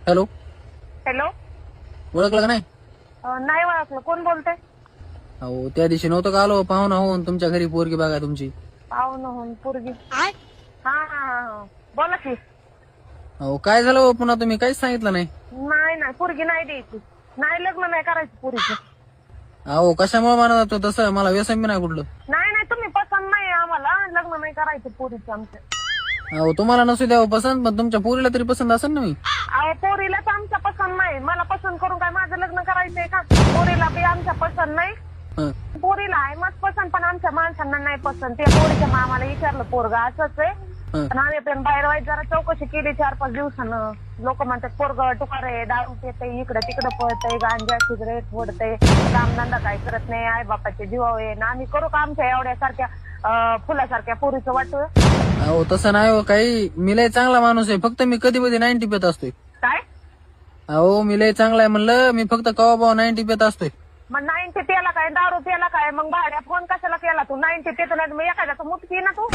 Hello, hello. ओळखलं का नाही? नाही ओळखलं. कोण बोलते? अहो त्या दिवशी नव्हतं का आलो पाहुणा होऊन तुमच्या घरी पोरगी बघा तुमची. पाहुणं होऊन पोरगी. हा हा हा. बोला की. अहो काय झालं हो पुन्हा तुम्ही काहीच सांगितलं नाही. नाही पोरगी नाही द्यायची. नाही लग्न नाही करायचं पोरीचं. अहो कशामुळे म्हणत होतो तसं, मला व्यसन बी नाही कुठलं. नाही तुम्ही पसंत नाही आम्हाला. लग्न नाही करायचं पोरीचं आमच्या. अहो तुम्हाला नसू द्यावं पसंत, पण तुमच्या पोरीला तरी पसंत असेल ना मी. अहो पोरीलाच आमच्या पसंत नाही. मला पसंत करून काय माझं लग्न करायचंय का? पोरीला बी आमच्या पसंत नाही. हं. पोरीला आहे मग पसंत, पण आमच्या माणसांना नाही पसंत. ते पोरीच्या मामाला विचारलं पोरगा असंच आहे. हं. पण आम्ही पण बाहेर वाईट जरा चौकशी केली 4-5 दिवसानं. लोक म्हणतात पोरग टुकारे, दारू पितंय, इकडं तिकडं पळतंय, गांजा सिगरेट ओढतंय, कामधंदा काय करत नाही, आई बापाचे जीवावर आहे ना. आम्ही करू का आमच्या एवढ्यासारख्या फुलासारख्या पोरीचं वाटू? अहो तसं नाही हो काही, मी लय चांगला माणूस आहे, फक्त मी कधी कधी 90 पेत असतोय. काय? अहो मी लय चांगला आहे म्हणलं, मी फक्त कवा 90 पेत असतोय. मग 90 प्याला काय, दारू प्याला काय? मग भाड्या फोन कशाला केला तू? 90 पेतो नाही मी एखाद्याचं मुठ की ना तू.